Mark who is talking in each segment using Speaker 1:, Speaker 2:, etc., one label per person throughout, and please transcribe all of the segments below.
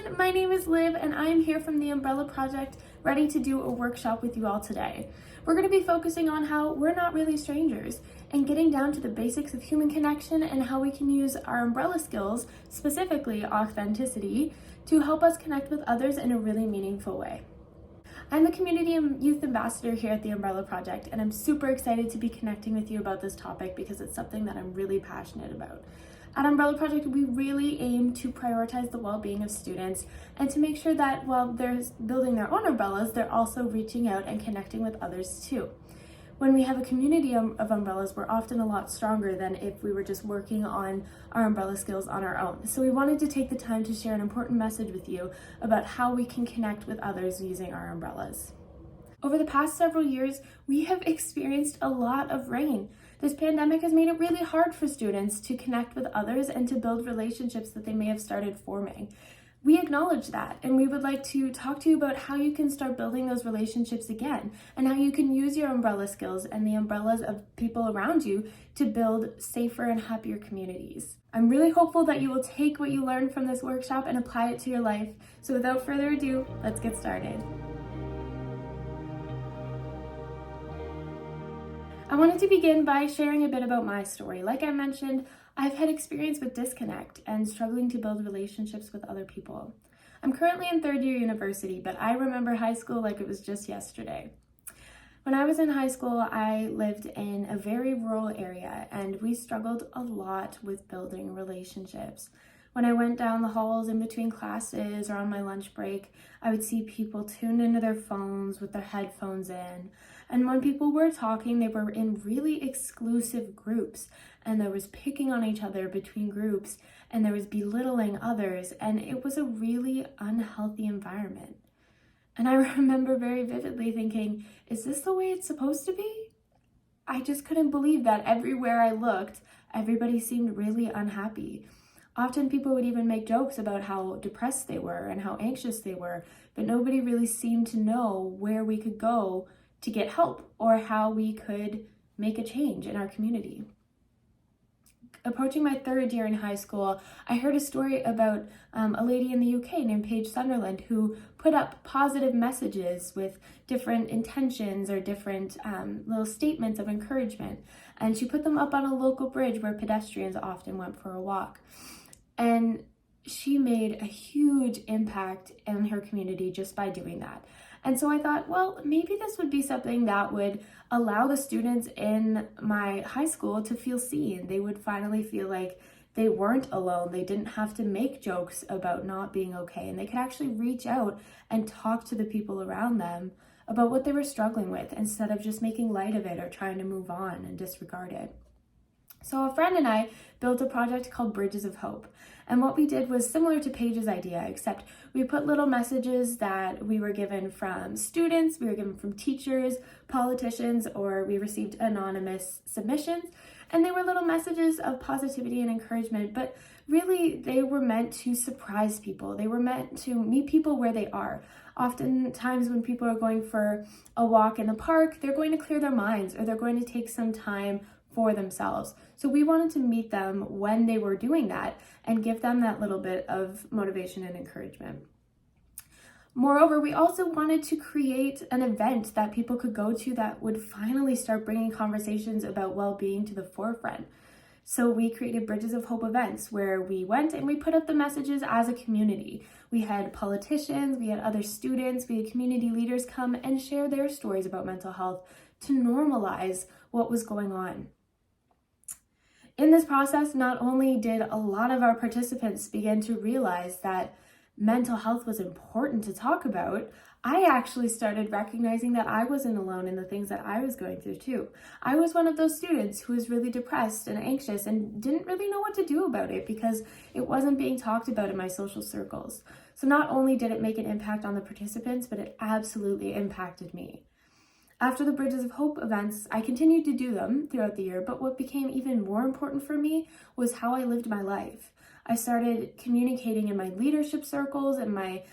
Speaker 1: everyone, my name is Liv and I am here from the Umbrella Project, ready to do a workshop with you all today. We're going to be focusing on how we're not really strangers and getting down to the basics of human connection and how we can use our umbrella skills, specifically authenticity, to help us connect with others in a really meaningful way. I'm the Community and Youth Ambassador here at the Umbrella Project, and I'm super excited to be connecting with you about this topic because it's something that I'm really passionate about. At Umbrella Project, we really aim to prioritize the well-being of students and to make sure that while they're building their own umbrellas, they're also reaching out and connecting with others too. When we have a community of umbrellas, we're often a lot stronger than if we were just working on our umbrella skills on our own. So we wanted to take the time to share an important message with you about how we can connect with others using our umbrellas. Over the past several years, we have experienced a lot of rain. This pandemic has made it really hard for students to connect with others and to build relationships that they may have started forming. We acknowledge that, and we would like to talk to you about how you can start building those relationships again and how you can use your umbrella skills and the umbrellas of people around you to build safer and happier communities. I'm really hopeful that you will take what you learned from this workshop and apply it to your life. So without further ado, let's get started. I wanted to begin by sharing a bit about my story. Like I mentioned, I've had experience with disconnect and struggling to build relationships with other people. I'm currently in third year university, but I remember high school like it was just yesterday. When I was in high school, I lived in a very rural area and we struggled a lot with building relationships. When I went down the halls in between classes or on my lunch break, I would see people tuned into their phones with their headphones in. And when people were talking, they were in really exclusive groups, and there was picking on each other between groups, and there was belittling others, and it was a really unhealthy environment. And I remember very vividly thinking, is this the way it's supposed to be? I just couldn't believe that everywhere I looked, everybody seemed really unhappy. Often people would even make jokes about how depressed they were and how anxious they were, but nobody really seemed to know where we could go to get help or how we could make a change in our community. Approaching my third year in high school, I heard a story about a lady in the UK named Paige Sunderland who put up positive messages with different intentions or different little statements of encouragement. And she put them up on a local bridge where pedestrians often went for a walk. And she made a huge impact in her community just by doing that. And so I thought, well, maybe this would be something that would allow the students in my high school to feel seen. They would finally feel like they weren't alone. They didn't have to make jokes about not being okay. And they could actually reach out and talk to the people around them about what they were struggling with instead of just making light of it or trying to move on and disregard it. So a friend and I built a project called Bridges of Hope. And what we did was similar to Paige's idea, except we put little messages that we were given from students, we were given from teachers, politicians, or we received anonymous submissions. And they were little messages of positivity and encouragement, but really they were meant to surprise people. They were meant to meet people where they are. Oftentimes when people are going for a walk in the park, they're going to clear their minds or they're going to take some time for themselves. So we wanted to meet them when they were doing that and give them that little bit of motivation and encouragement. Moreover, we also wanted to create an event that people could go to that would finally start bringing conversations about well-being to the forefront. So we created Bridges of Hope events where we went and we put up the messages as a community. We had politicians, we had other students, we had community leaders come and share their stories about mental health to normalize what was going on. In this process, not only did a lot of our participants begin to realize that mental health was important to talk about, I actually started recognizing that I wasn't alone in the things that I was going through too. I was one of those students who was really depressed and anxious and didn't really know what to do about it because it wasn't being talked about in my social circles. So not only did it make an impact on the participants, but it absolutely impacted me. After the Bridges of Hope events, I continued to do them throughout the year, but what became even more important for me was how I lived my life. I started communicating in my leadership circles and my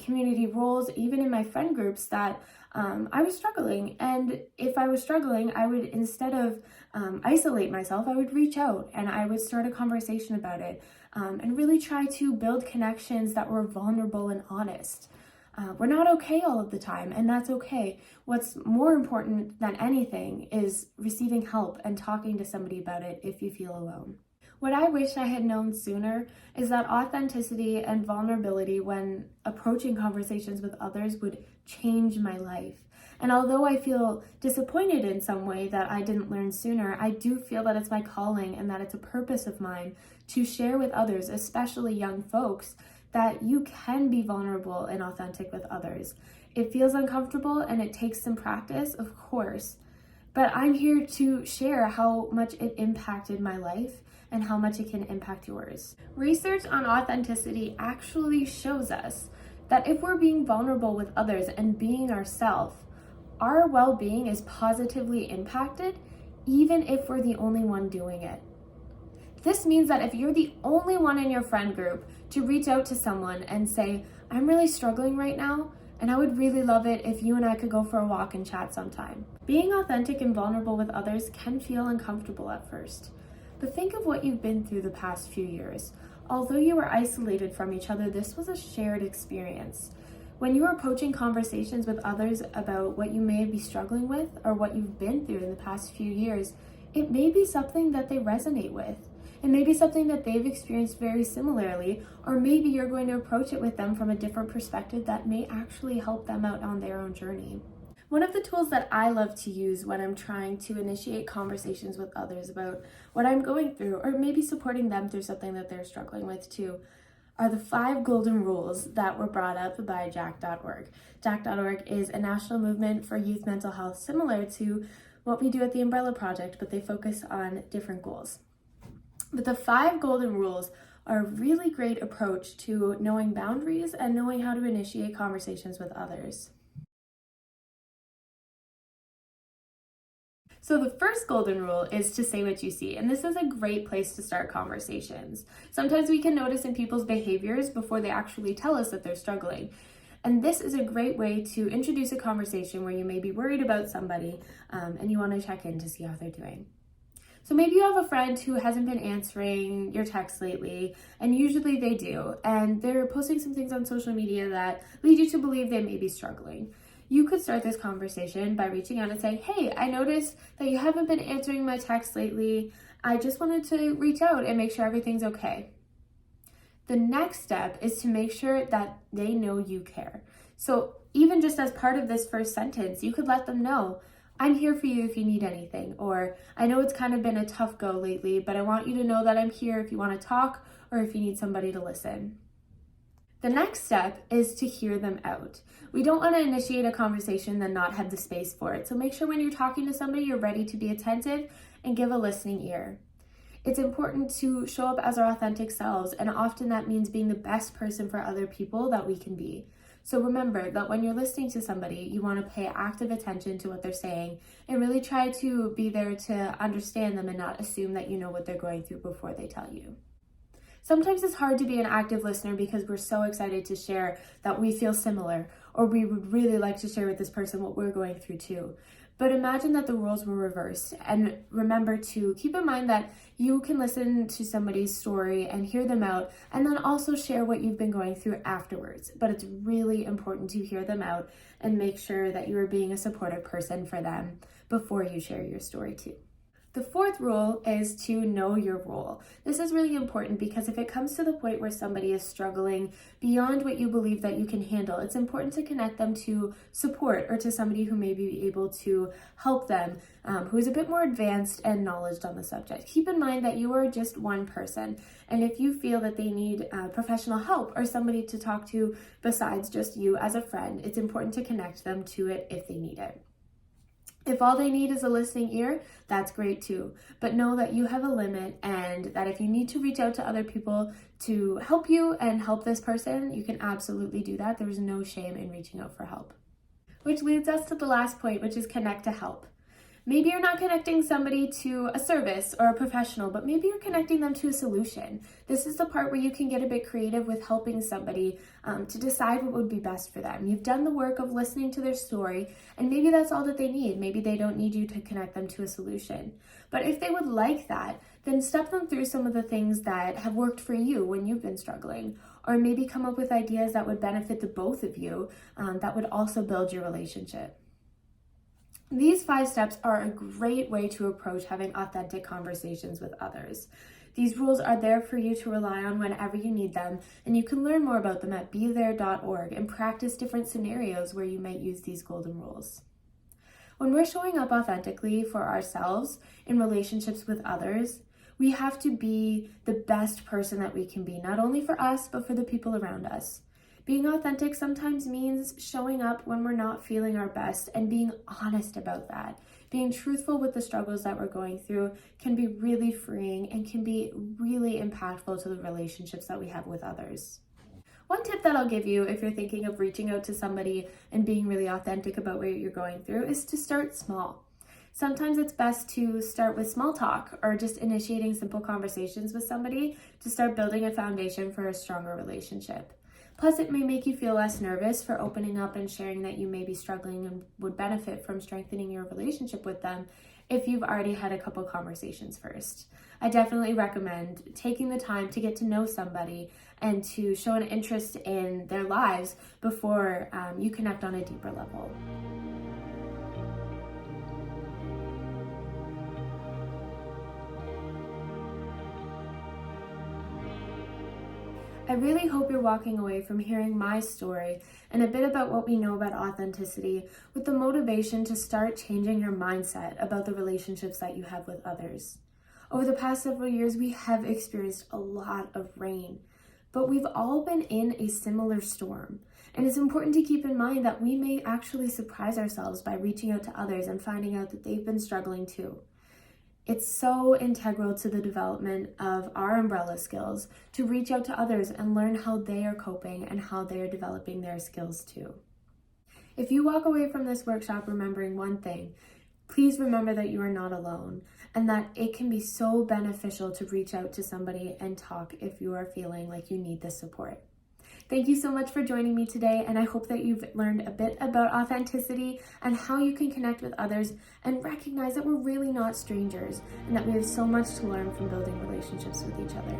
Speaker 1: community roles, even in my friend groups, that I was struggling. And if I was struggling, I would, instead of isolate myself, I would reach out and I would start a conversation about it. and really try to build connections that were vulnerable and honest. We're not okay all of the time, and that's okay. What's more important than anything is receiving help and talking to somebody about it if you feel alone. What I wish I had known sooner is that authenticity and vulnerability when approaching conversations with others would change my life. And although I feel disappointed in some way that I didn't learn sooner, I do feel that it's my calling and that it's a purpose of mine to share with others, especially young folks, that you can be vulnerable and authentic with others. It feels uncomfortable and it takes some practice, of course, but I'm here to share how much it impacted my life and how much it can impact yours. Research on authenticity actually shows us that if we're being vulnerable with others and being ourselves, our well-being is positively impacted even if we're the only one doing it. This means that if you're the only one in your friend group to reach out to someone and say, I'm really struggling right now, and I would really love it if you and I could go for a walk and chat sometime. Being authentic and vulnerable with others can feel uncomfortable at first, but think of what you've been through the past few years. Although you were isolated from each other, this was a shared experience. When you are approaching conversations with others about what you may be struggling with or what you've been through in the past few years, it may be something that they resonate with. It may be something that they've experienced very similarly, or maybe you're going to approach it with them from a different perspective that may actually help them out on their own journey. One of the tools that I love to use when I'm trying to initiate conversations with others about what I'm going through, or maybe supporting them through something that they're struggling with too, are the 5 golden rules that were brought up by Jack.org. Jack.org is a national movement for youth mental health similar to what we do at the Umbrella Project, but they focus on different goals. But the 5 golden rules are a really great approach to knowing boundaries and knowing how to initiate conversations with others. So the first golden rule is to say what you see, and this is a great place to start conversations. Sometimes we can notice in people's behaviors before they actually tell us that they're struggling. And this is a great way to introduce a conversation where you may be worried about somebody and you want to check in to see how they're doing. So maybe you have a friend who hasn't been answering your texts lately, and usually they do, and they're posting some things on social media that lead you to believe they may be struggling. You could start this conversation by reaching out and saying, hey, I noticed that you haven't been answering my texts lately. I just wanted to reach out and make sure everything's okay. The next step is to make sure that they know you care. So even just as part of this first sentence, you could let them know, I'm here for you if you need anything, or I know it's kind of been a tough go lately, but I want you to know that I'm here if you want to talk or if you need somebody to listen. The next step is to hear them out. We don't want to initiate a conversation and not have the space for it. So make sure when you're talking to somebody, you're ready to be attentive and give a listening ear. It's important to show up as our authentic selves, and often that means being the best person for other people that we can be. So remember that when you're listening to somebody, you want to pay active attention to what they're saying and really try to be there to understand them and not assume that you know what they're going through before they tell you. Sometimes it's hard to be an active listener because we're so excited to share that we feel similar, or we would really like to share with this person what we're going through too. But imagine that the roles were reversed, and remember to keep in mind that you can listen to somebody's story and hear them out, and then also share what you've been going through afterwards. But it's really important to hear them out and make sure that you are being a supportive person for them before you share your story too. The fourth rule is to know your role. This is really important because if it comes to the point where somebody is struggling beyond what you believe that you can handle, it's important to connect them to support or to somebody who may be able to help them, who is a bit more advanced and knowledgeable on the subject. Keep in mind that you are just one person, and if you feel that they need professional help or somebody to talk to besides just you as a friend, it's important to connect them to it if they need it. If all they need is a listening ear, that's great too. But know that you have a limit, and that if you need to reach out to other people to help you and help this person, you can absolutely do that. There's no shame in reaching out for help. Which leads us to the last point, which is connect to help. Maybe you're not connecting somebody to a service or a professional, but maybe you're connecting them to a solution. This is the part where you can get a bit creative with helping somebody to decide what would be best for them. You've done the work of listening to their story, and maybe that's all that they need. Maybe they don't need you to connect them to a solution. But if they would like that, then step them through some of the things that have worked for you when you've been struggling, or maybe come up with ideas that would benefit the both of you, that would also build your relationship. These 5 steps are a great way to approach having authentic conversations with others. These rules are there for you to rely on whenever you need them, and you can learn more about them at bethere.org and practice different scenarios where you might use these golden rules. When we're showing up authentically for ourselves in relationships with others, we have to be the best person that we can be, not only for us, but for the people around us. Being authentic sometimes means showing up when we're not feeling our best and being honest about that. Being truthful with the struggles that we're going through can be really freeing and can be really impactful to the relationships that we have with others. One tip that I'll give you if you're thinking of reaching out to somebody and being really authentic about what you're going through is to start small. Sometimes it's best to start with small talk or just initiating simple conversations with somebody to start building a foundation for a stronger relationship. Plus, it may make you feel less nervous for opening up and sharing that you may be struggling and would benefit from strengthening your relationship with them if you've already had a couple conversations first. I definitely recommend taking the time to get to know somebody and to show an interest in their lives before you connect on a deeper level. I really hope you're walking away from hearing my story and a bit about what we know about authenticity with the motivation to start changing your mindset about the relationships that you have with others. Over the past several years, we have experienced a lot of rain, but we've all been in a similar storm. And it's important to keep in mind that we may actually surprise ourselves by reaching out to others and finding out that they've been struggling too. It's so integral to the development of our umbrella skills to reach out to others and learn how they are coping and how they are developing their skills too. If you walk away from this workshop remembering one thing, please remember that you are not alone and that it can be so beneficial to reach out to somebody and talk if you are feeling like you need the support. Thank you so much for joining me today, and I hope that you've learned a bit about authenticity and how you can connect with others and recognize that we're really not strangers and that we have so much to learn from building relationships with each other.